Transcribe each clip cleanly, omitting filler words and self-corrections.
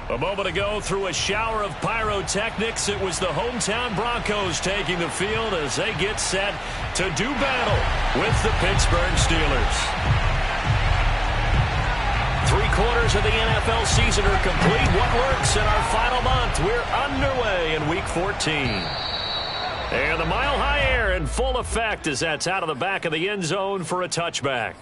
A moment ago, through a shower of pyrotechnics, it was the hometown Broncos taking the field as they get set to do battle with the Pittsburgh Steelers. 3/4 of the NFL season are complete. What works in our final month? We're underway in Week 14. And the mile-high air in full effect as that's out of the back of the end zone for a touchback.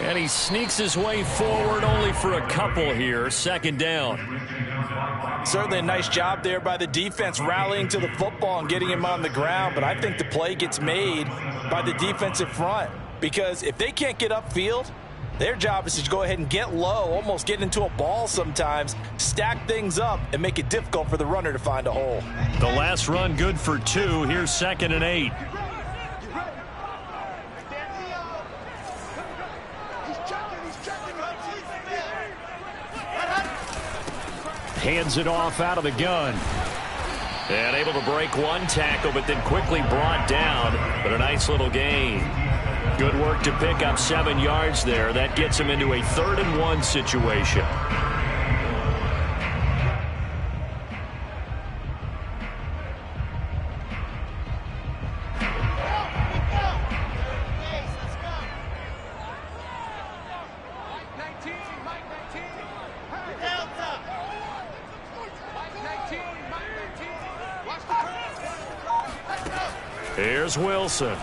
And he sneaks his way forward only for a couple here. Second down. Certainly a nice job there by the defense rallying to the football and getting him on the ground. But I think the play gets made by the defensive front. Because if they can't get upfield, their job is to go ahead and get low, almost get into a ball sometimes, stack things up, and make it difficult for the runner to find a hole. The last run good for 2. Here's 2nd and 8. Hands it off out of the gun. And able to break one tackle, but then quickly brought down. But a nice little gain. Good work to pick up 7 yards there. That gets him into a 3rd and 1 situation. Here's Wilson.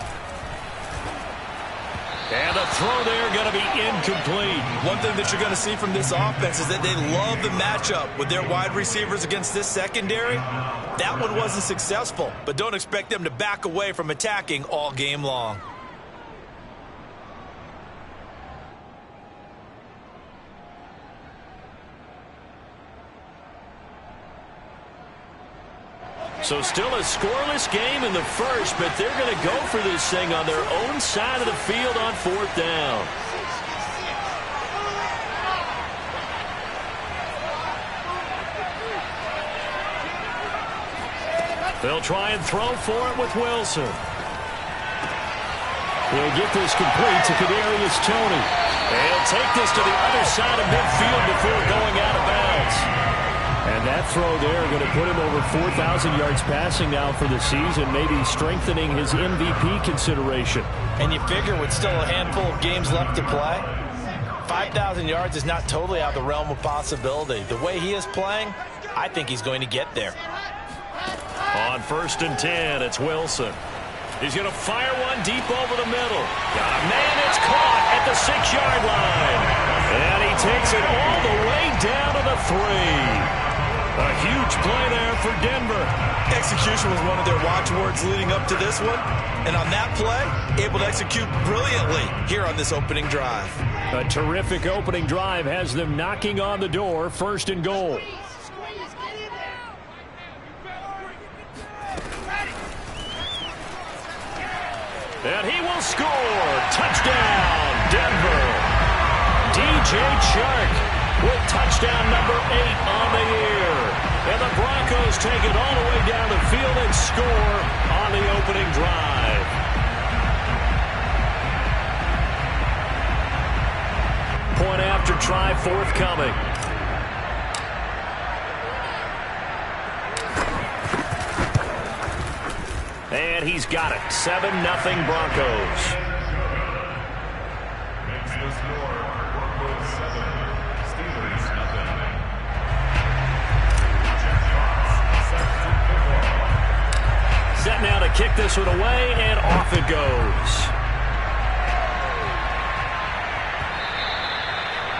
And the throw there going to be incomplete. One thing that you're going to see from this offense is that they love the matchup with their wide receivers against this secondary. That one wasn't successful, but don't expect them to back away from attacking all game long. So still a scoreless game in the first, but they're going to go for this thing on their own side of the field on 4th down. They'll try and throw for it with Wilson. He'll get this complete to Kadarius Toney. He'll take this to the other side of midfield before going out of bounds. And that throw there going to put him over 4,000 yards passing now for the season, maybe strengthening his MVP consideration. And you figure with still a handful of games left to play, 5,000 yards is not totally out of the realm of possibility. The way he is playing, I think he's going to get there. On 1st and 10, it's Wilson. He's going to fire one deep over the middle. Got a man, it's caught at the 6-yard line. And he takes it all the way down to the 3. A huge play there for Denver. Execution was one of their watchwords leading up to this one. And on that play, able to execute brilliantly here on this opening drive. A terrific opening drive has them knocking on the door. 1st and goal. And he will score. Touchdown, Denver. DJ Chark with touchdown number 8 on the year. And the Broncos take it all the way down the field and score on the opening drive. Point after try forthcoming. And he's got it. 7-0 Broncos. Set now to kick this one away, and off it goes.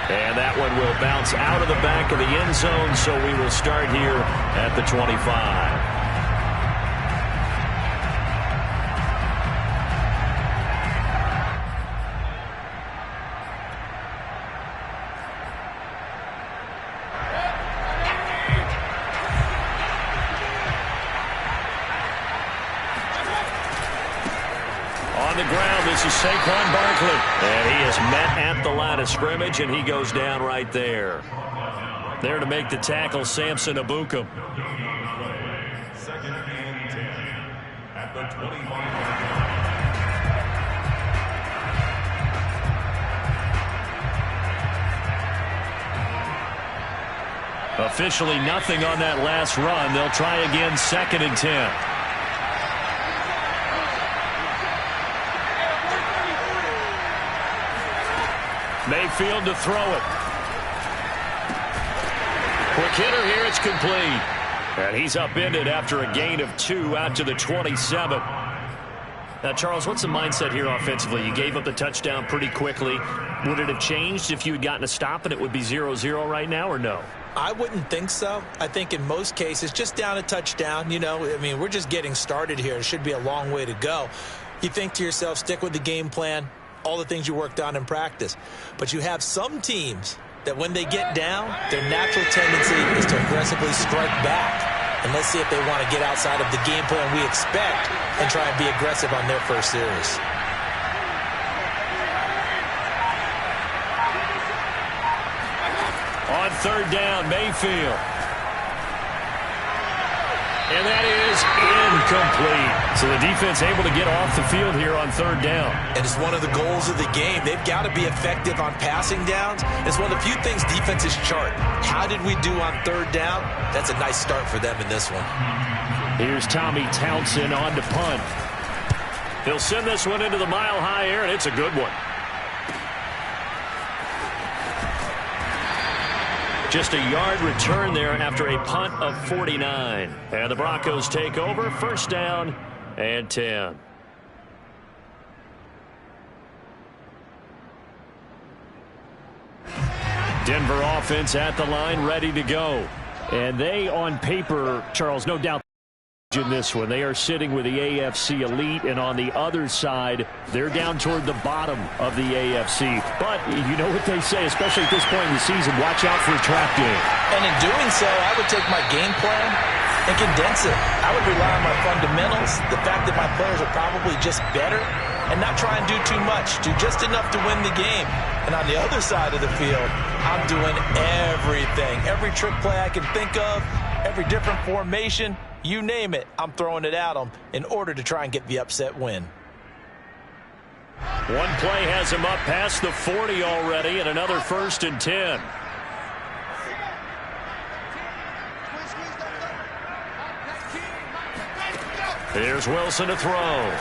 And that one will bounce out of the back of the end zone, so we will start here at the 25. 1 on the ground. This is Saquon Barkley. And he is met at the line of scrimmage, and he goes down right there. There to make the tackle, Samson Ebukam. Second and 10 at the 25. Officially nothing on that last run. They'll try again, second and 10. Mayfield to throw it. Quick hitter here, it's complete. And he's upended after a gain of 2 out to the 27. Now, Charles, what's the mindset here offensively? You gave up the touchdown pretty quickly. Would it have changed if you had gotten a stop and it would be 0-0 right now, or no? I wouldn't think so. I think in most cases, just down a touchdown, you know, I mean, we're just getting started here. It should be a long way to go. You think to yourself, stick with the game plan, all the things you worked on in practice. But you have some teams that when they get down, their natural tendency is to aggressively strike back. And let's see if they want to get outside of the game plan we expect and try and be aggressive on their first series. On third down, Mayfield. And that is incomplete. So the defense able to get off the field here on third down. And it's one of the goals of the game. They've got to be effective on passing downs. It's one of the few things defenses chart. How did we do on third down? That's a nice start for them in this one. Here's Tommy Townsend on to punt. He'll send this one into the mile-high air, and it's a good one. Just a yard return there after a punt of 49. And the Broncos take over, first down and 10. Denver offense at the line, ready to go. And they, on paper, Charles, no doubt in this one. They are sitting with the AFC elite, and on the other side, they're down toward the bottom of the AFC. But you know what they say, especially at this point in the season, watch out for a trap game. And in doing so, I would take my game plan and condense it. I would rely on my fundamentals, the fact that my players are probably just better, and not try and do too much, do just enough to win the game. And on the other side of the field, I'm doing everything, every trick play I can think of, every different formation, you name it, I'm throwing it at them in order to try and get the upset win. One play has him up past the 40 already, and another first and 10. Here's Wilson to throw.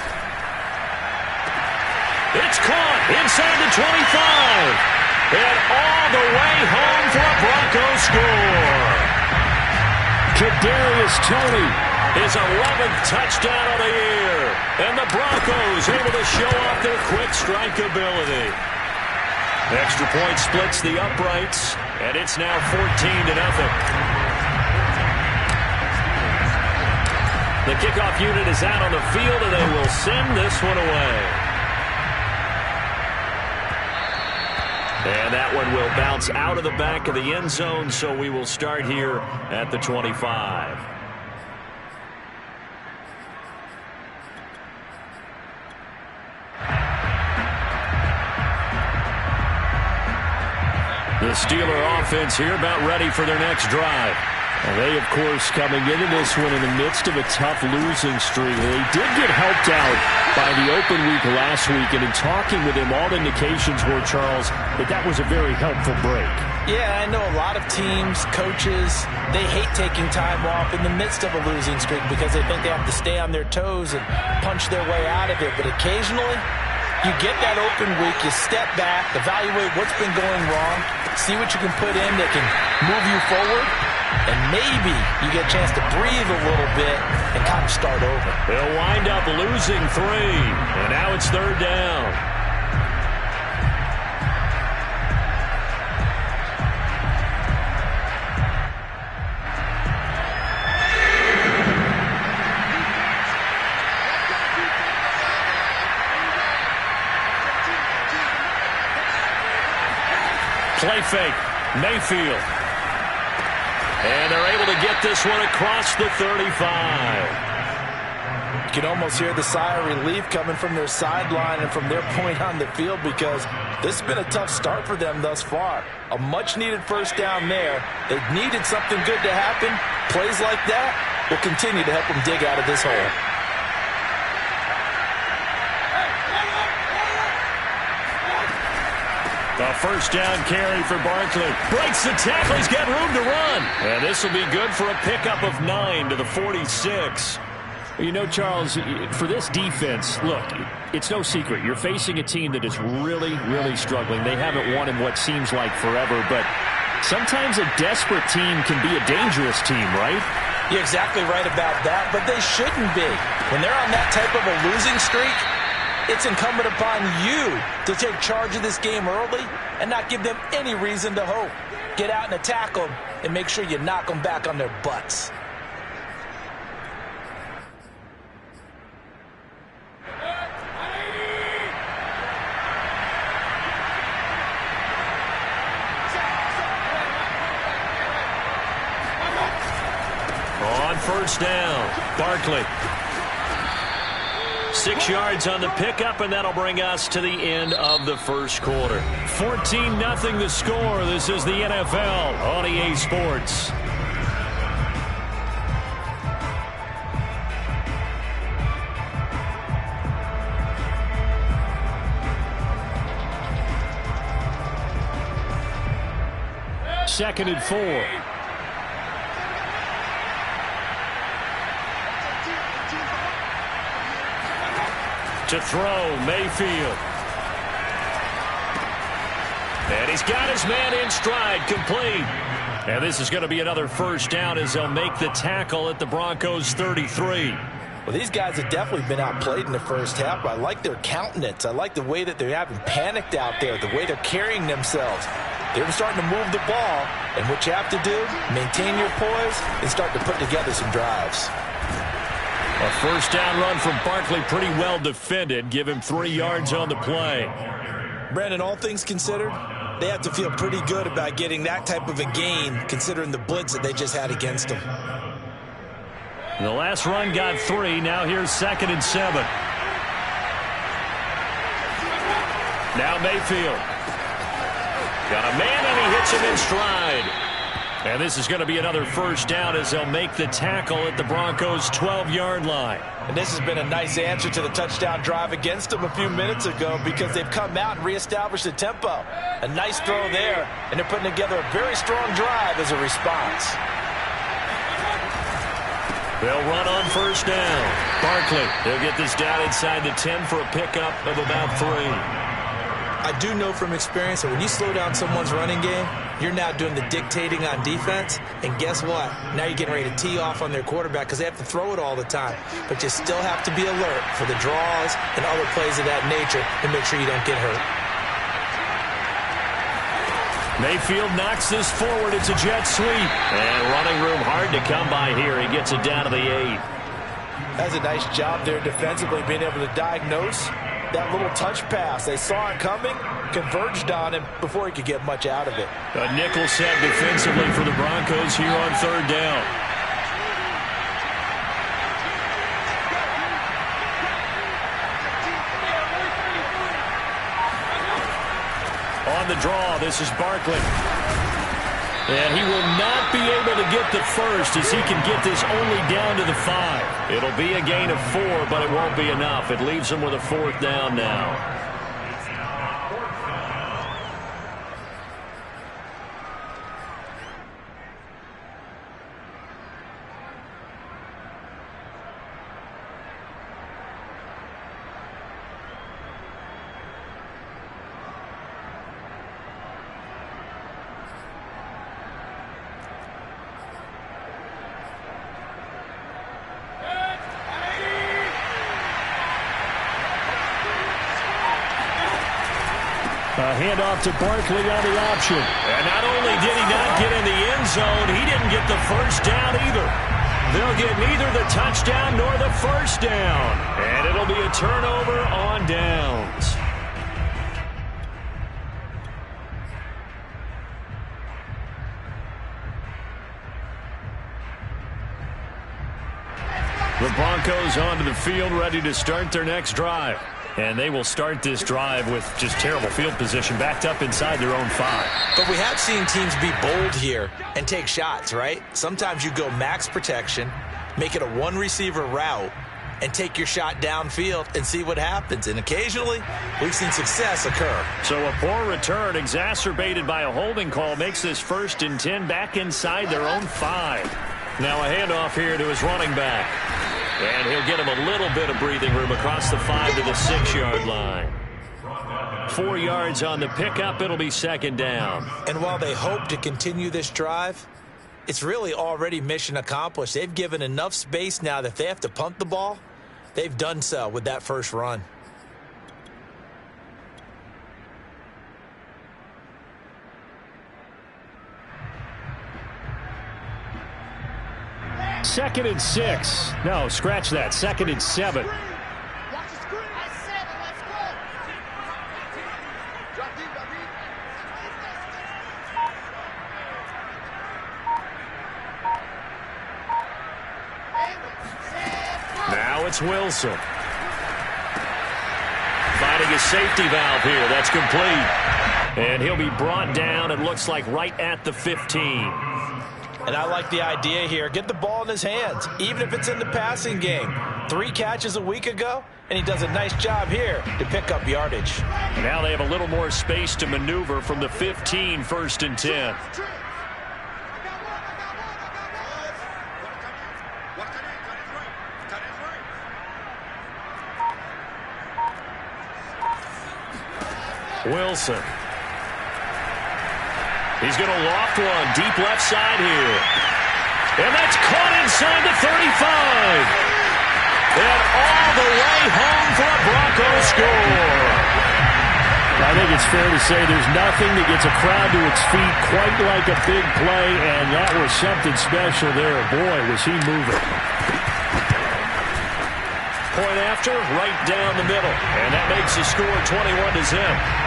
It's caught inside the 25. And all the way home for a Broncos score. Kadarius Toney, his 11th touchdown of the year. And the Broncos able to show off their quick strike ability. Extra point splits the uprights, and it's now 14-0. The kickoff unit is out on the field, and they will send this one away. And that one will bounce out of the back of the end zone, so we will start here at the 25. The Steeler offense here about ready for their next drive. And they, of course, coming into this one in the midst of a tough losing streak. They did get helped out by the open week last week, and in talking with him, all indications were, Charles, that was a very helpful break. Yeah, I know a lot of teams, coaches, they hate taking time off in the midst of a losing streak because they think they have to stay on their toes and punch their way out of it. But occasionally, you get that open week, you step back, evaluate what's been going wrong, see what you can put in that can move you forward, and maybe you get a chance to breathe a little bit and kind of start over. They'll wind up losing 3, and now it's third down. Play fake, Mayfield. And they're able to get this one across the 35. can almost hear the sigh of relief coming from their sideline and from their point on the field, because this has been a tough start for them thus far. A much-needed first down there. They needed something good to happen. Plays like that will continue to help them dig out of this hole. A first down carry for Barkley. Breaks the tackle. He's got room to run. And this will be good for a pickup of 9 to the 46. You know, Charles, for this defense, look, it's no secret. You're facing a team that is really, really struggling. They haven't won in what seems like forever, but sometimes a desperate team can be a dangerous team, right? You're exactly right about that, but they shouldn't be. When they're on that type of a losing streak, it's incumbent upon you to take charge of this game early and not give them any reason to hope. Get out and attack them and make sure you knock them back on their butts. On first down, Barkley. 6 yards on the pickup, and that'll bring us to the end of the first quarter. 14-0 the score. This is the NFL on EA Sports. Second and 4. To throw, Mayfield. And he's got his man in stride, complete. And this is going to be another first down as they'll make the tackle at the Broncos' 33. Well, these guys have definitely been outplayed in the first half. I like their countenance. I like the way that they haven't panicked out there, the way they're carrying themselves. They're starting to move the ball, and what you have to do, maintain your poise and start to put together some drives. A first down run from Barkley, pretty well defended. Give him 3 yards on the play. Brandon, all things considered, they have to feel pretty good about getting that type of a gain, considering the blitz that they just had against them. The last run got 3. Now here's 2nd and 7. Now Mayfield. Got a man, and he hits him in stride. And this is going to be another first down as they'll make the tackle at the Broncos' 12-yard line. And this has been a nice answer to the touchdown drive against them a few minutes ago, because they've come out and reestablished the tempo. A nice throw there, and they're putting together a very strong drive as a response. They'll run on first down. Barkley, they'll get this down inside the 10 for a pickup of about 3. I do know from experience that when you slow down someone's running game, you're now doing the dictating on defense. And guess what? Now you're getting ready to tee off on their quarterback because they have to throw it all the time. But you still have to be alert for the draws and other plays of that nature to make sure you don't get hurt. Mayfield knocks this forward. It's a jet sweep. And running room hard to come by here. He gets it down to the 8. That's a nice job there defensively, being able to diagnose that little touch pass. They saw it coming, converged on him before he could get much out of it. A nickel set defensively for the Broncos here on third down. On the draw, this is Barkley. And he will not be able to get the first as he can get this only down to the 5. It'll be a gain of 4, but it won't be enough. It leaves him with a 4th down now. A handoff to Barkley on the option. And not only did he not get in the end zone, he didn't get the first down either. They'll get neither the touchdown nor the first down. And it'll be a turnover on downs. The Broncos Broncos onto the field, ready to start their next drive. And they will start this drive with just terrible field position, backed up inside their own 5. But we have seen teams be bold here and take shots, right? Sometimes you go max protection, make it a one-receiver route, and take your shot downfield and see what happens. And occasionally, we've seen success occur. So a poor return exacerbated by a holding call makes this 1st and 10 back inside their own 5. Now a handoff here to his running back. And he'll get him a little bit of breathing room across the 5 to the 6-yard line. 4 yards on the pickup. It'll be 2nd down. And while they hope to continue this drive, it's really already mission accomplished. They've given enough space now that if they have to punt the ball, they've done so with that first run. Second and 6. No, scratch that. 2nd and 7. Now it's Wilson. Finding a safety valve here. That's complete. And he'll be brought down, it looks like, right at the 15. And I like the idea here. Get the ball in his hands, even if it's in the passing game. 3 catches a week ago, and he does a nice job here to pick up yardage. Now they have a little more space to maneuver from the 15, 1st and 10. Wilson. He's going to loft one deep left side here. And that's caught inside the 35. And all the way home for a Broncos score. I think it's fair to say there's nothing that gets a crowd to its feet quite like a big play, and that was something special there. Boy, was he moving. Point after, right down the middle. And that makes the score 21-0.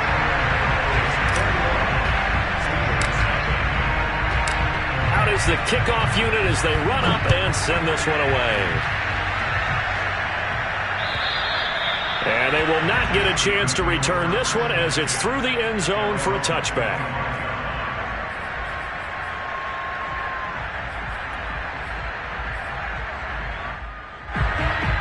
Out is the kickoff unit as they run up and send this one away. And they will not get a chance to return this one as it's through the end zone for a touchback.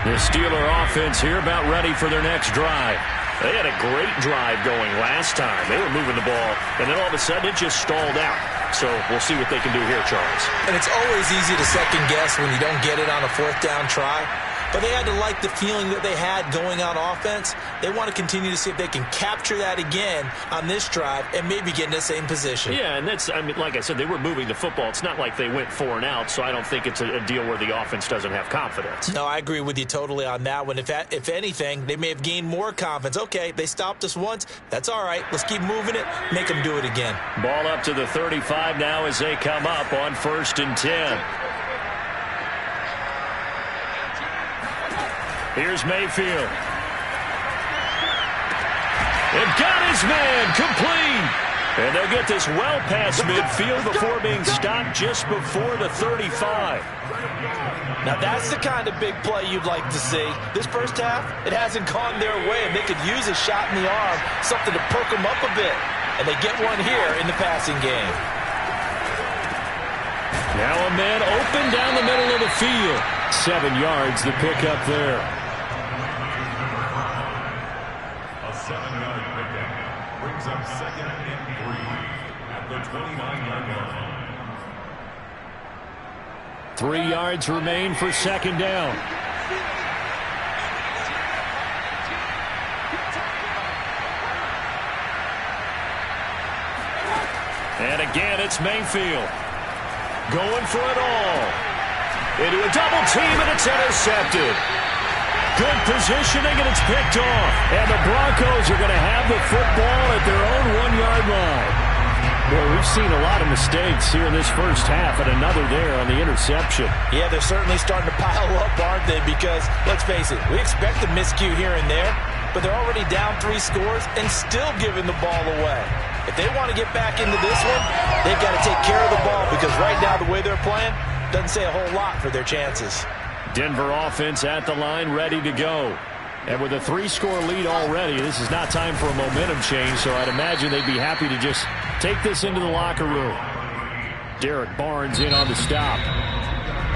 The Steeler offense here about ready for their next drive. They had a great drive going last time. They were moving the ball, and then all of a sudden it just stalled out. So we'll see what they can do here, Charles. And it's always easy to second guess when you don't get it on a 4th down try. But they had to like the feeling that they had going on offense. They want to continue to see if they can capture that again on this drive and maybe get in the same position. Yeah, and that's, I mean, like I said, they were moving the football. It's not like they went 4 and out, so I don't think it's a deal where the offense doesn't have confidence. No, I agree with you totally on that one. If anything, they may have gained more confidence. Okay, they stopped us once. That's all right. Let's keep moving it. Make them do it again. Ball up to the 35 now as they come up on 1st and 10. Here's Mayfield. And got his man complete. And they'll get this well past midfield before being stopped just before the 35. Now that's the kind of big play you'd like to see. This first half, it hasn't gone their way, and they could use a shot in the arm, something to perk them up a bit. And they get one here in the passing game. Now a man open down the middle of the field. 7 yards the pickup there. A 7-yard pickup brings up 2nd and 3 at the 29-yard line. 3 yards remain for 2nd down. And again, it's Mayfield. Going for it all. Into a double team, and it's intercepted. Good positioning, and it's picked off. And the Broncos are going to have the football at their own 1-yard line. Boy, we've seen a lot of mistakes here in this first half, and another there on the interception. Yeah, they're certainly starting to pile up, aren't they? Because, let's face it, we expect a miscue here and there, but they're already down 3 scores and still giving the ball away. If they want to get back into this one, they've got to take care of the ball because right now the way they're playing doesn't say a whole lot for their chances. Denver offense at the line, ready to go. And with a 3-score lead already, this is not time for a momentum change, so I'd imagine they'd be happy to just take this into the locker room. Derek Barnes in on the stop.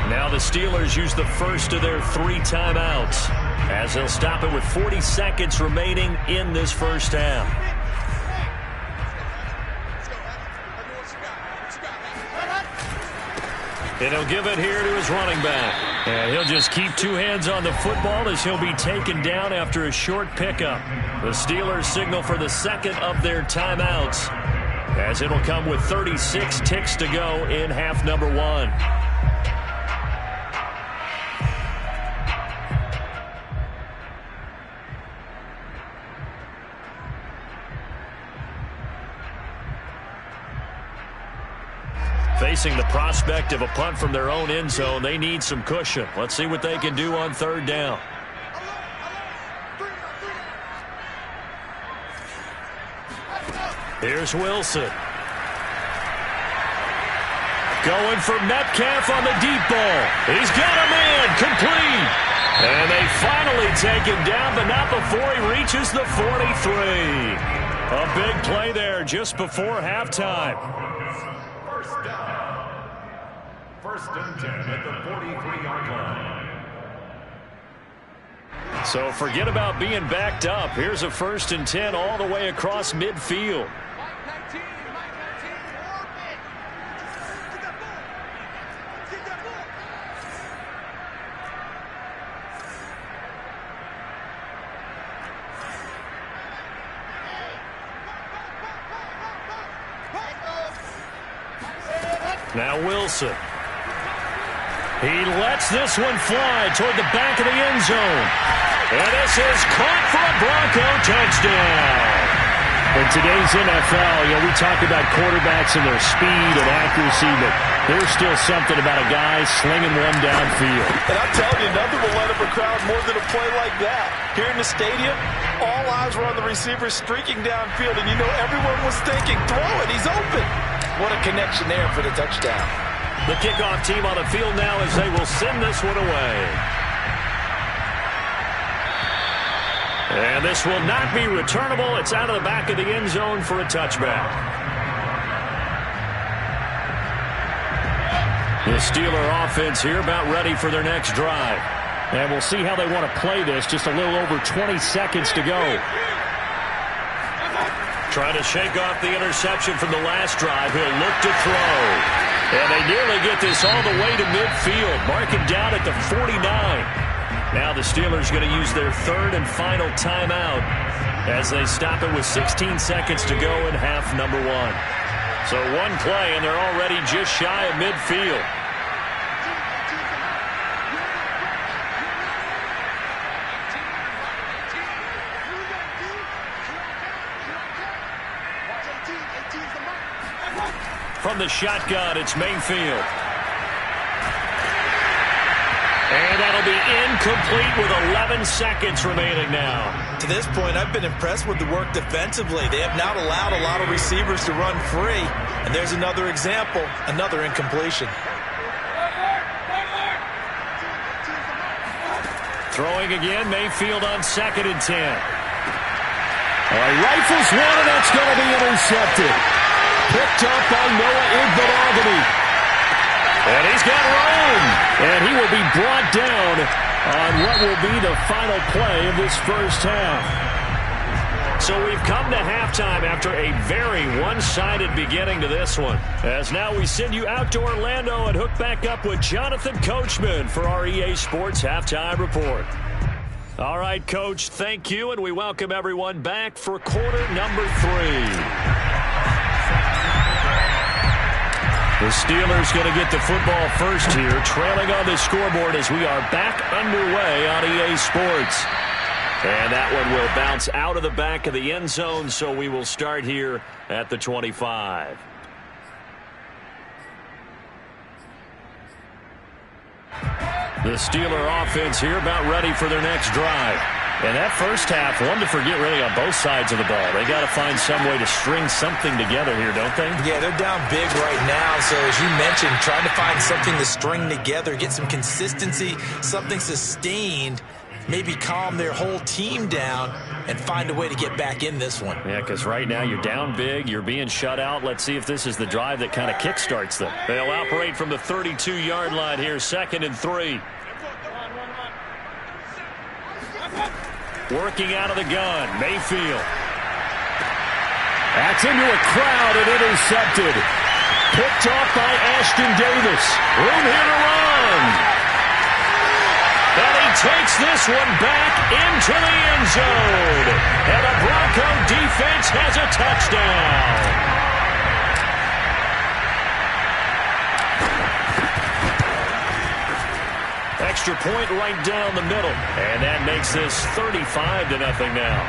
Now the Steelers use the first of their 3 timeouts as they'll stop it with 40 seconds remaining in this first half. And he'll give it here to his running back. And he'll just keep 2 hands on the football as he'll be taken down after a short pickup. The Steelers signal for the second of their timeouts as it'll come with 36 ticks to go in half number 1. Facing the prospect of a punt from their own end zone, they need some cushion. Let's see what they can do on 3rd down. Here's Wilson. Going for Metcalf on the deep ball. He's got him in. Complete. And they finally take him down, but not before he reaches the 43. A big play there just before halftime. First down. 1st and 10 at the 43-yard line. So forget about being backed up. Here's a 1st and 10 all the way across midfield. Now Wilson. He lets this one fly toward the back of the end zone. And this is caught for a Bronco touchdown. In today's NFL, we talk about quarterbacks and their speed and accuracy, but there's still something about a guy slinging one downfield. And I'm telling you, nothing will let up a crowd more than a play like that. Here in the stadium, all eyes were on the receiver streaking downfield, and everyone was thinking, throw it, he's open. What a connection there for the touchdown. The kickoff team on the field now as they will send this one away. And this will not be returnable. It's out of the back of the end zone for a touchback. The Steeler offense here about ready for their next drive. And we'll see how they want to play this. Just a little over 20 seconds to go. Trying to shake off the interception from the last drive. He'll look to throw. And they nearly get this all the way to midfield. Mark it down at the 49. Now the Steelers going to use their 3rd and final timeout as they stop it with 16 seconds to go in half number 1. So one play and they're already just shy of midfield. From the shotgun, it's Mayfield. And that'll be incomplete with 11 seconds remaining now. To this point, I've been impressed with the work defensively. They have not allowed a lot of receivers to run free. And there's another example, another incompletion. Throwing again, Mayfield on 2nd and 10. Rifles one, and that's going to be intercepted. Picked up by Noah Iguodala. And he's got room. And he will be brought down on what will be the final play of this first half. So we've come to halftime after a very one-sided beginning to this one. As now we send you out to Orlando and hook back up with Jonathan Coachman for our EA Sports Halftime Report. All right, Coach, thank you, and we welcome everyone back for quarter number 3. The Steelers going to get the football first here, trailing on the scoreboard as we are back underway on EA Sports. And that one will bounce out of the back of the end zone, so we will start here at the 25. The Steeler offense here about ready for their next drive. And that first half, one to forget really on both sides of the ball. They got to find some way to string something together here, don't they? Yeah, they're down big right now. So as you mentioned, trying to find something to string together, get some consistency, something sustained, maybe calm their whole team down and find a way to get back in this one. Yeah, because right now you're down big, you're being shut out. Let's see if this is the drive that kind of kickstarts them. They'll operate from the 32-yard line here, 2nd and 3. Working out of the gun, Mayfield. That's into a crowd and intercepted. Picked off by Ashton Davis. Room here to run. And he takes this one back into the end zone. And the Bronco defense has a touchdown. Extra point right down the middle. And that makes this 35-0 now.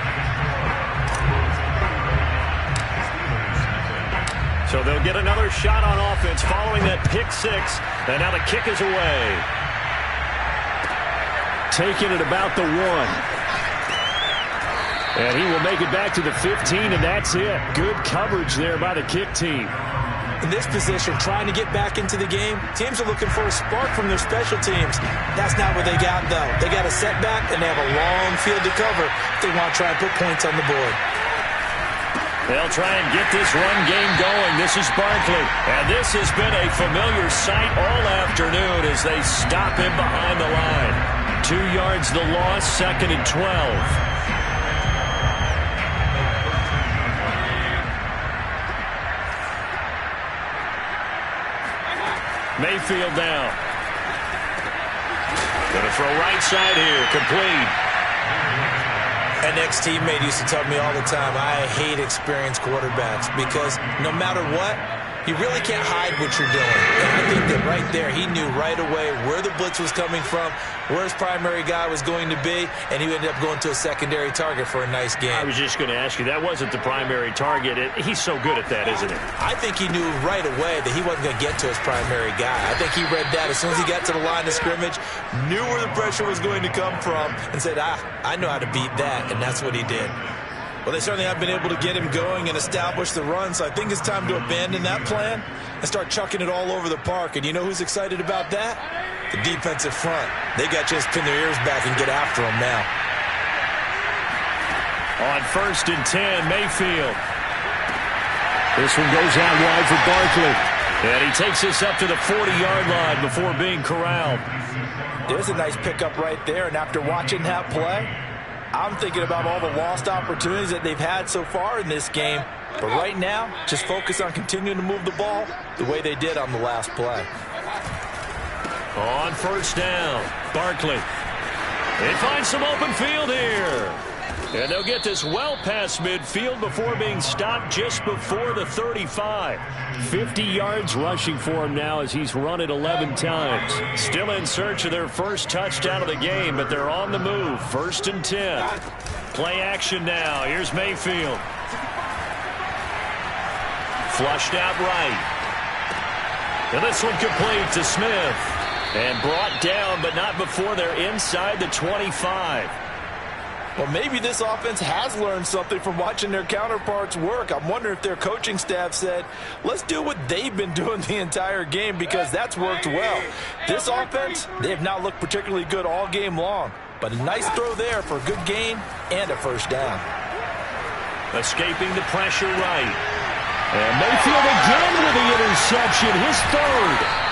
So they'll get another shot on offense following that pick six. And now the kick is away. Taking it about the 1. And he will make it back to the 15, and that's it. Good coverage there by the kick team. In this position, trying to get back into the game, teams are looking for a spark from their special teams. That's not what they got, though. They got a setback, and they have a long field to cover if they want to try and put points on the board. They'll try and get this run game going. This is Barkley. And this has been a familiar sight all afternoon as they stop him behind the line. 2 yards the loss, 2nd and 12. Mayfield down. Going to throw right side here. Complete. An ex-teammate used to tell me all the time, I hate experienced quarterbacks because no matter what, you really can't hide what you're doing. And I think that right there, he knew right away where the blitz was coming from, where his primary guy was going to be, and he ended up going to a secondary target for a nice game. I was just going to ask you, that wasn't the primary target. He's so good at that, isn't he? I think he knew right away that he wasn't going to get to his primary guy. I think he read that as soon as he got to the line of scrimmage, knew where the pressure was going to come from, and said, I know how to beat that, and that's what he did. Well, they certainly have been able to get him going and establish the run, so I think it's time to abandon that plan and start chucking it all over the park. And you know who's excited about that? The defensive front. They got to just pin their ears back and get after him now. On 1st and 10, Mayfield. This one goes out wide for Barkley. And he takes this up to the 40-yard line before being corralled. There's a nice pickup right there, and after watching that play, I'm thinking about all the lost opportunities that they've had so far in this game. But right now, just focus on continuing to move the ball the way they did on the last play. On 1st down, Barkley. They find some open field here. And they'll get this well past midfield before being stopped just before the 35. 50 yards rushing for him now as he's run it 11 times. Still in search of their first touchdown of the game, but they're on the move. 1st and 10. Play action now. Here's Mayfield. Flushed out right. And this one complete to Smith. And brought down, but not before they're inside the 25. Well, maybe this offense has learned something from watching their counterparts work. I'm wondering if their coaching staff said, let's do what they've been doing the entire game because that's worked well. This offense, they have not looked particularly good all game long, but a nice throw there for a good gain and a 1st down. Escaping the pressure right. And Mayfield again with the interception, his 3rd.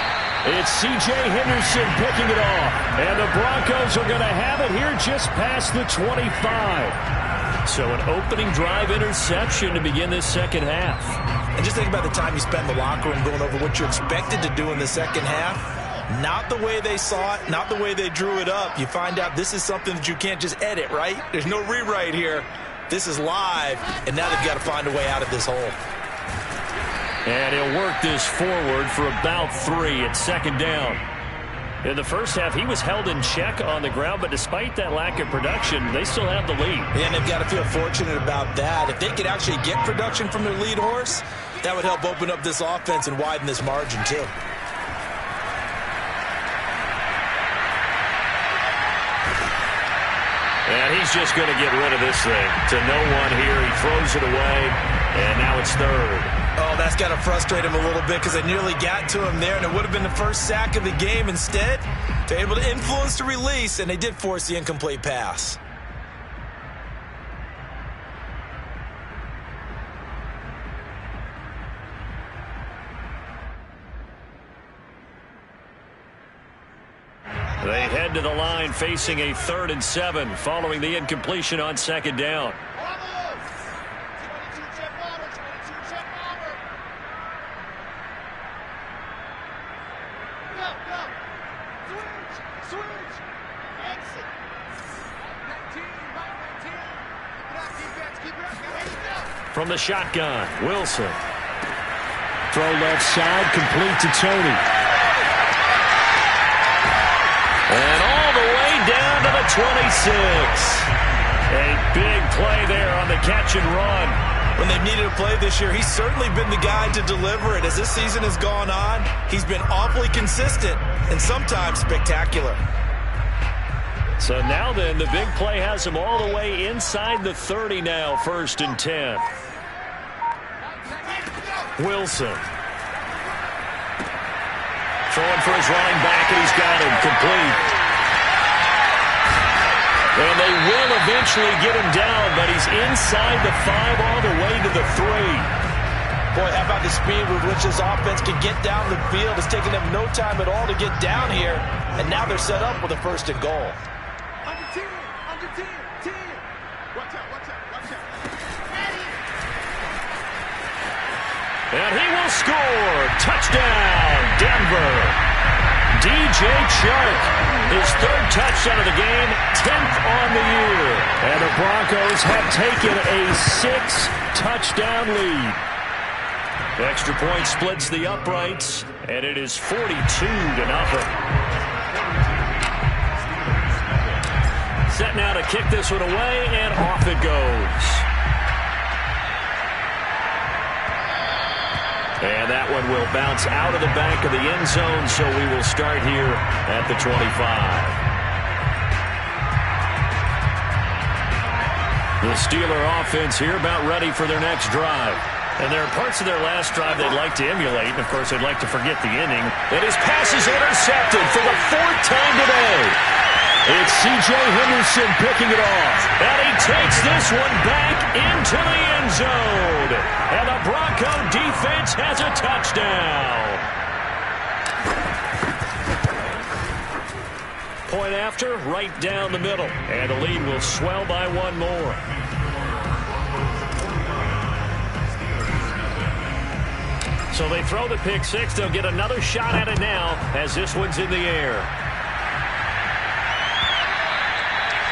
It's C.J. Henderson picking it off. And the Broncos are going to have it here just past the 25. So an opening drive interception to begin this second half. And just think about the time you spend in the locker room going over what you expected to do in the second half. Not the way they saw it, not the way they drew it up. You find out this is something that you can't just edit, right? There's no rewrite here. This is live, and now they've got to find a way out of this hole. And he'll work this forward for about 3 at 2nd down. In the first half, he was held in check on the ground, but despite that lack of production, they still have the lead. And they've got to feel fortunate about that. If they could actually get production from their lead horse, that would help open up this offense and widen this margin too. And he's just going to get rid of this thing. To no one here. He throws it away, and now it's third. Oh, that's got to frustrate him a little bit because they nearly got to him there, and it would have been the first sack of the game. Instead, they're able to influence the release, and they did force the incomplete pass. They head to the line facing a 3rd and 7 following the incompletion on 2nd down. From the shotgun, Wilson. Throw left side, complete to Tony. And all the way down to the 26. A big play there on the catch and run. When they've needed a play this year, he's certainly been the guy to deliver it. As this season has gone on, he's been awfully consistent and sometimes spectacular. So now then, the big play has him all the way inside the 30 now, 1st and 10. Wilson. Throwing for his running back, and he's got him complete. And they will eventually get him down, but he's inside the 5 all the way to the 3. Boy, how about the speed with which this offense can get down the field? It's taken them no time at all to get down here, and now they're set up with a 1st and goal. Under 10, 10. Watch out. And he will score. Touchdown, Denver. DJ Chark, his 3rd touchdown of the game, 10th on the year. And the Broncos have taken a 6-touchdown lead. The extra point splits the uprights, and it is 42-0. Set now to kick this one away, and off it goes. And that one will bounce out of the back of the end zone, so we will start here at the 25. The Steeler offense here about ready for their next drive. And there are parts of their last drive they'd like to emulate. And, of course, they'd like to forget the inning. And his pass is intercepted for the 4th time today. It's C.J. Henderson picking it off. And he takes this one back into the end zone. And the Bronco defense has a touchdown. Point after, right down the middle. And the lead will swell by 1 more. So they throw the pick 6. They'll get another shot at it now as this one's in the air.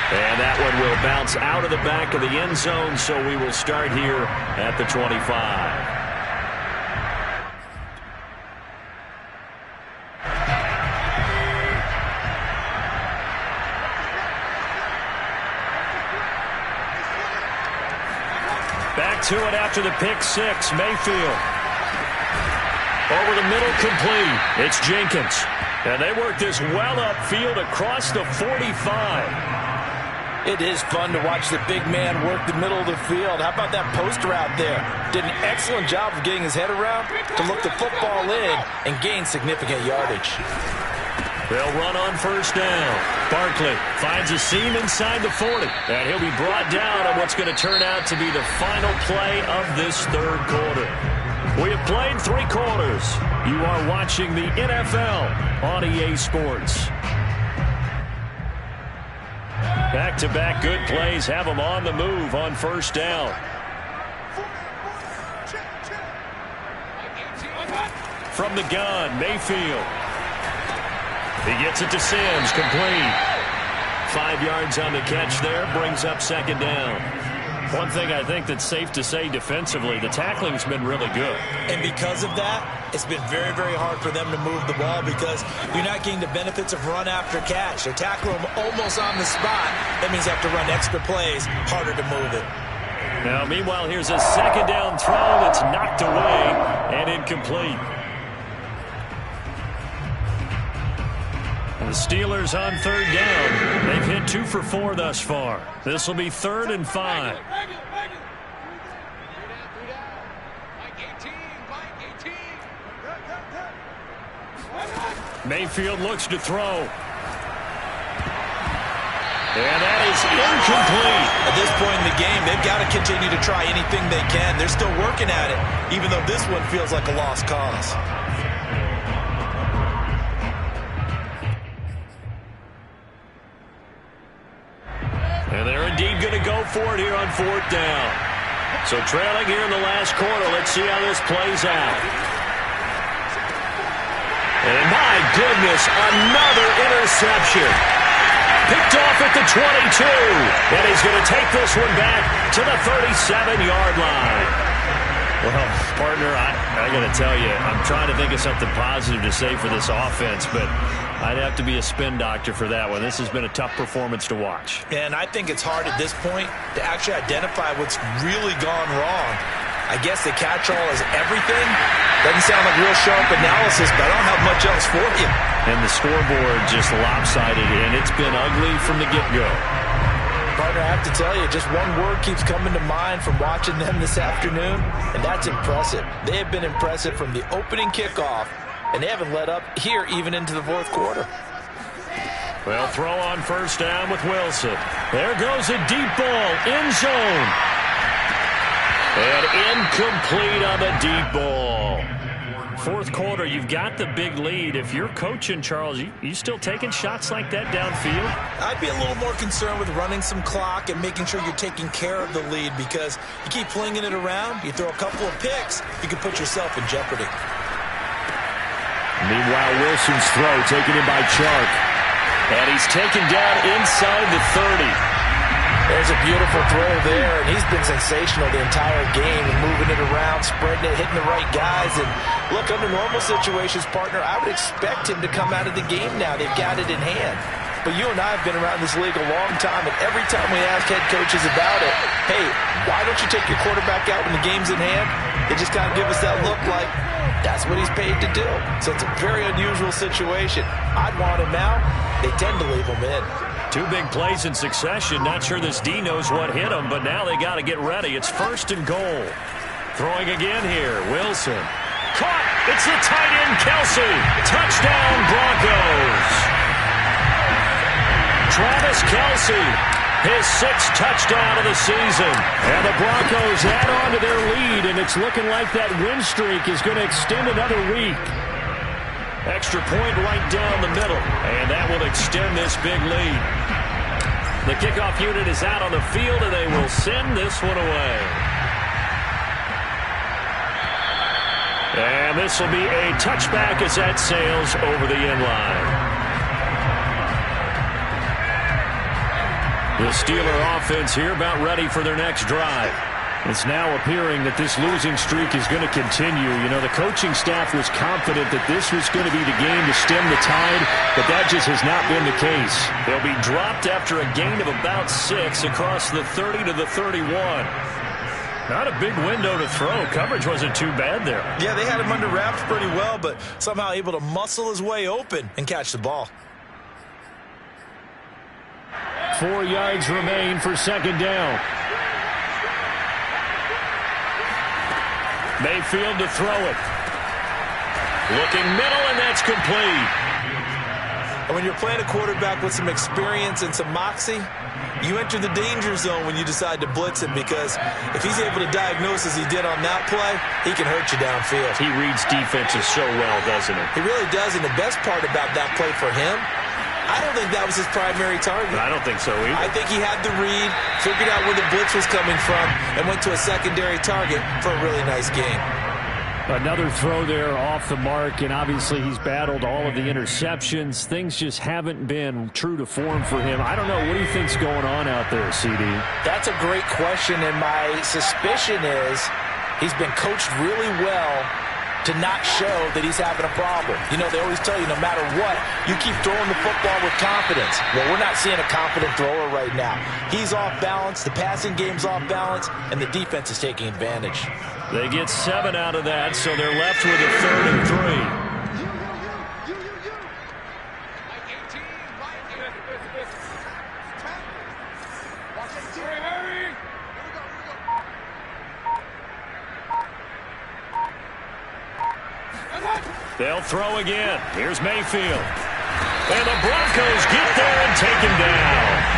And that one will bounce out of the back of the end zone, so we will start here at the 25. Back to it after the pick 6, Mayfield. Over the middle, complete. It's Jenkins. And they work this well upfield across the 45. It is fun to watch the big man work the middle of the field. How about that post route there? Did an excellent job of getting his head around to look the football in and gain significant yardage. They'll run on 1st down. Barkley finds a seam inside the 40. And he'll be brought down on what's going to turn out to be the final play of this 3rd quarter. We have played 3 quarters. You are watching the NFL on EA Sports. Back-to-back good plays have them on the move on 1st down. From the gun, Mayfield. He gets it to Sims, complete. 5 yards on the catch there, brings up 2nd down. One thing I think that's safe to say defensively, the tackling's been really good. And because of that, it's been very, very hard for them to move the ball because you're not getting the benefits of run after catch. They tackle them almost on the spot. That means you have to run extra plays, harder to move it. Now, meanwhile, here's a 2nd down throw that's knocked away and incomplete. The Steelers on third down. They've hit 2 for 4 thus far. This will be 3rd and 5. Mayfield looks to throw. And that is incomplete. At this point in the game, they've got to continue to try anything they can. They're still working at it, even though this one feels like a lost cause. And they're indeed going to go for it here on 4th down. So trailing here in the last quarter. Let's see how this plays out. And my goodness, another interception. Picked off at the 22. And he's going to take this one back to the 37-yard line. Well, partner, I got to tell you, I'm trying to think of something positive to say for this offense, but I'd have to be a spin doctor for that one. This has been a tough performance to watch. And I think it's hard at this point to actually identify what's really gone wrong. I guess the catch-all is everything. Doesn't sound like real sharp analysis, but I don't have much else for you. And the scoreboard just lopsided, and it's been ugly from the get-go. Partner, I have to tell you, just one word keeps coming to mind from watching them this afternoon, and that's impressive. They have been impressive from the opening kickoff, and they haven't let up here even into the 4th quarter. Well, throw on 1st down with Wilson. There goes a deep ball, end zone. And incomplete on the deep ball. 4th quarter, you've got the big lead. If you're coaching, Charles, you still taking shots like that downfield? I'd be a little more concerned with running some clock and making sure you're taking care of the lead, because you keep flinging it around, you throw a couple of picks, you can put yourself in jeopardy. Meanwhile, Wilson's throw taken in by Chark. And he's taken down inside the 30. There's a beautiful throw there, and he's been sensational the entire game, and moving it around, spreading it, hitting the right guys. And look, under normal situations, partner, I would expect him to come out of the game now. They've got it in hand. But you and I have been around this league a long time, and every time we ask head coaches about it, hey, why don't you take your quarterback out when the game's in hand? They just kind of give us that look like that's what he's paid to do. So it's a very unusual situation. I'd want him out. They tend to leave him in. 2 big plays in succession. Not sure this D knows what hit him, but now they got to get ready. It's 1st and goal. Throwing again here. Wilson. Caught. It's the tight end, Kelsey. Touchdown, Broncos. Travis Kelsey, his 6th touchdown of the season. And the Broncos add on to their lead, and it's looking like that win streak is going to extend another week. Extra point right down the middle, and that will extend this big lead. The kickoff unit is out on the field, and they will send this one away. And this will be a touchback as that sails over the end line. The Steeler offense here about ready for their next drive. It's now appearing that this losing streak is going to continue. You know, the coaching staff was confident that this was going to be the game to stem the tide, but that just has not been the case. They'll be dropped after a gain of about 6 across the 30 to the 31. Not a big window to throw. Coverage wasn't too bad there. Yeah, they had him under wraps pretty well, but somehow able to muscle his way open and catch the ball. 4 yards remain for 2nd down. Mayfield to throw it. Looking middle, and that's complete. And when you're playing a quarterback with some experience and some moxie, you enter the danger zone when you decide to blitz him, because if he's able to diagnose as he did on that play, he can hurt you downfield. He reads defenses so well, doesn't he? He really does, and the best part about that play for him, I don't think that was his primary target. I don't think so either. I think he had the read, figured out where the blitz was coming from, and went to a secondary target for a really nice game. Another throw there off the mark, and obviously he's battled all of the interceptions. Things just haven't been true to form for him. I don't know. What do you think's going on out there, CD? That's a great question, and my suspicion is he's been coached really well to not show that he's having a problem. You know, they always tell you no matter what, you keep throwing the football with confidence. Well, we're not seeing a confident thrower right now. He's off balance, the passing game's off balance, and the defense is taking advantage. They get 7 out of that, so they're left with a 3rd and 3. They'll throw again. Here's Mayfield. And the Broncos get there and take him down.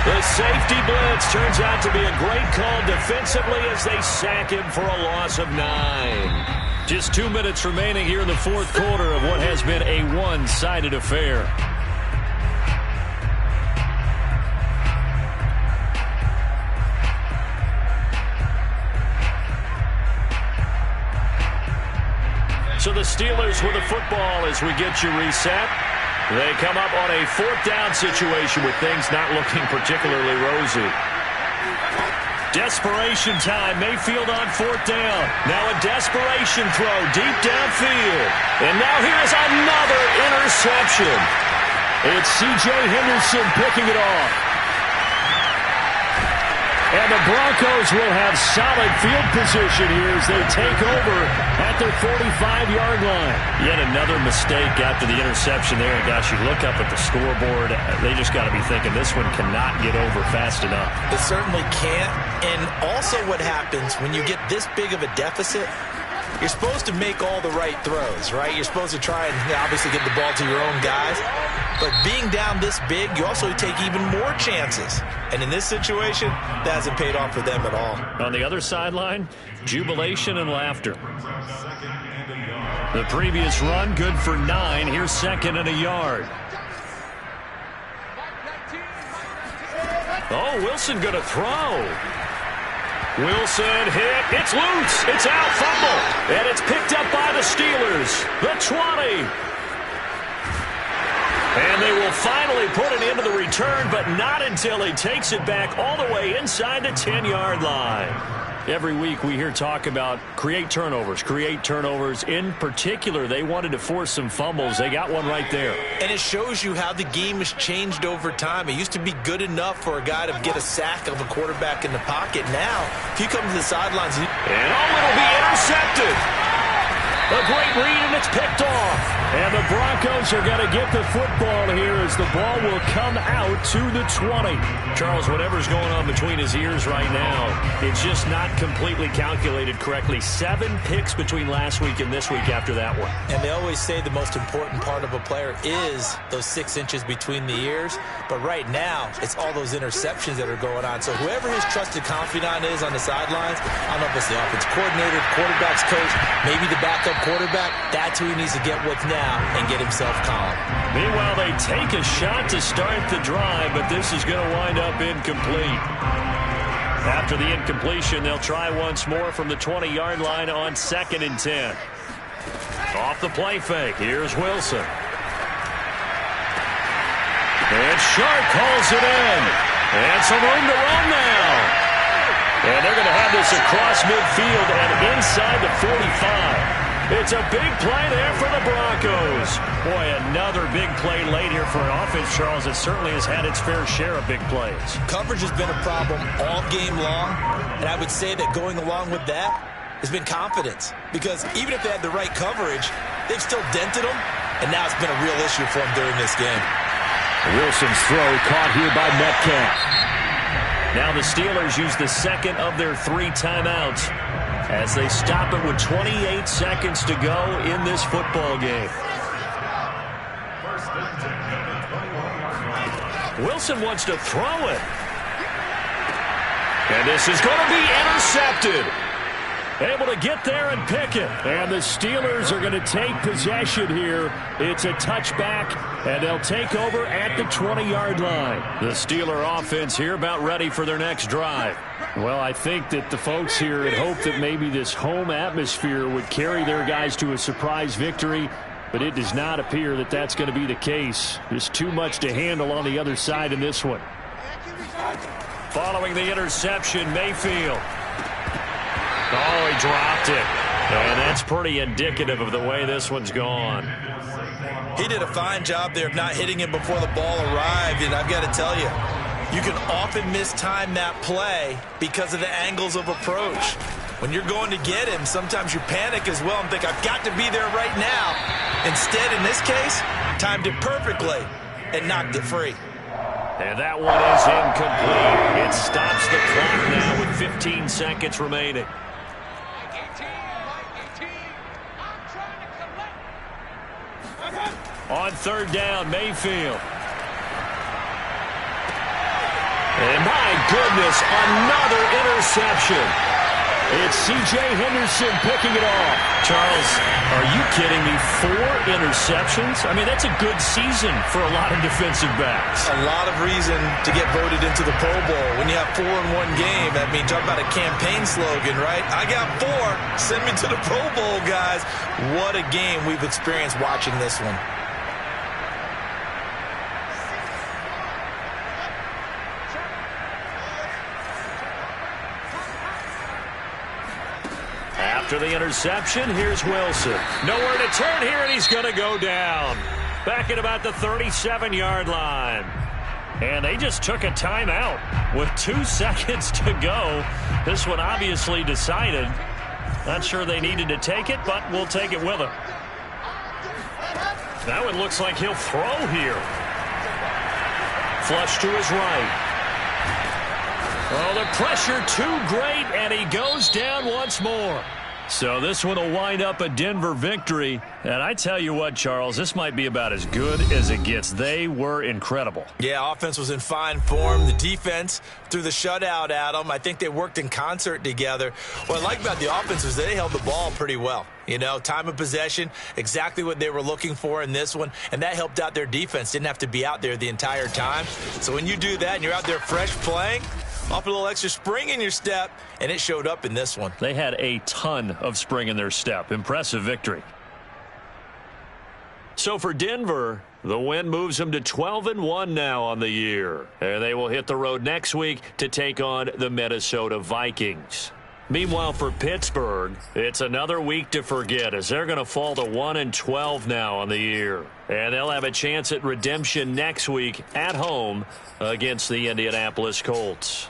The safety blitz turns out to be a great call defensively as they sack him for a loss of 9. Just 2 minutes remaining here in the fourth quarter of what has been a one-sided affair. So the Steelers with the football as we get you reset. They come up on a fourth down situation with things not looking particularly rosy. Desperation time. Mayfield on fourth down. Now a desperation throw deep downfield. And now here's another interception. It's C.J. Henderson picking it off. And the Broncos will have solid field position here as they take over at their 45-yard line. Yet another mistake after the interception there. And gosh, you look up at the scoreboard, they just got to be thinking this one cannot get over fast enough. It certainly can't. And also what happens when you get this big of a deficit, you're supposed to make all the right throws, right? You're supposed to try and obviously get the ball to your own guys. But being down this big, you also take even more chances. And in this situation, that hasn't paid off for them at all. On the other sideline, jubilation and laughter. The previous run, good for 9. Here's second and a yard. Oh, Wilson going to throw. Wilson hit. It's loose. It's out. Fumble. And it's picked up by the Steelers. The 20. And they will finally put it into the return, but not until he takes it back all the way inside the 10-yard line. Every week we hear talk about create turnovers. In particular, they wanted to force some fumbles. They got one right there. And it shows you how the game has changed over time. It used to be good enough for a guy to get a sack of a quarterback in the pocket. Now, if you come to the sidelines... And it'll be intercepted. A great read, and it's picked off. And the Broncos are going to get the football here as the ball will come out to the 20. Charles, whatever's going on between his ears right now, it's just not completely calculated correctly. 7 picks between last week and this week after that one. And they always say the most important part of a player is those 6 inches between the ears. But right now, it's all those interceptions that are going on. So whoever his trusted confidant is on the sidelines, I don't know if it's the offense coordinator, quarterback's coach, maybe the backup quarterback, that's who he needs to get with now and get himself calm. Meanwhile, they take a shot to start the drive, but this is going to wind up incomplete. After the incompletion, they'll try once more from the 20-yard line on 2nd and 10. Off the play fake, here's Wilson. And Sharp calls it in. And some room to run now. And they're going to have this across midfield and inside the 45. It's a big play there for the Broncos. Boy, another big play late here for an offense, Charles, that certainly has had its fair share of big plays. Coverage has been a problem all game long, and I would say that going along with that has been confidence. Because even if they had the right coverage, they've still dented them, and now it's been a real issue for them during this game. Wilson's throw caught here by Metcalf. Now the Steelers use the second of their 3 timeouts as they stop it with 28 seconds to go in this football game. Wilson wants to throw it. And this is going to be intercepted. Able to get there and pick it. And the Steelers are going to take possession here. It's a touchback, and they'll take over at the 20-yard line. The Steeler offense here about ready for their next drive. Well, I think that the folks here had hoped that maybe this home atmosphere would carry their guys to a surprise victory, but it does not appear that that's going to be the case. There's too much to handle on the other side in this one. Following the interception, Mayfield. Oh, he dropped it. And that's pretty indicative of the way this one's gone. He did a fine job there of not hitting him before the ball arrived, and I've got to tell you, you can often mistime that play because of the angles of approach. When you're going to get him, sometimes you panic as well and think, I've got to be there right now. Instead, in this case, timed it perfectly and knocked it free. And that one is incomplete. It stops the clock now with 15 seconds remaining. On third down, Mayfield. And my goodness, another interception. It's C.J. Henderson picking it off. Charles, are you kidding me? 4 interceptions? I mean, that's a good season for a lot of defensive backs. A lot of reason to get voted into the Pro Bowl. When you have 4 in one game, I mean, talk about a campaign slogan, right? I got 4. Send me to the Pro Bowl, guys. What a game we've experienced watching this one. After the interception, here's Wilson. Nowhere to turn here, and he's going to go down. Back at about the 37-yard line. And they just took a timeout with 2 seconds to go. This one obviously decided. Not sure they needed to take it, but we'll take it with them. That one looks like he'll throw here. Flush to his right. Oh, the pressure too great, and he goes down once more. So this one will wind up a Denver victory. And I tell you what, Charles, this might be about as good as it gets. They were incredible. Yeah, offense was in fine form. The defense threw the shutout at them. I think they worked in concert together. What I like about the offense is they held the ball pretty well. You know, time of possession, exactly what they were looking for in this one. And that helped out their defense. Didn't have to be out there the entire time. So when you do that and you're out there fresh playing, off a little extra spring in your step, and it showed up in this one. They had a ton of spring in their step. Impressive victory. So for Denver, the win moves them to 12-1 now on the year. And they will hit the road next week to take on the Minnesota Vikings. Meanwhile, for Pittsburgh, it's another week to forget as they're going to fall to 1-12 now on the year. And they'll have a chance at redemption next week at home against the Indianapolis Colts.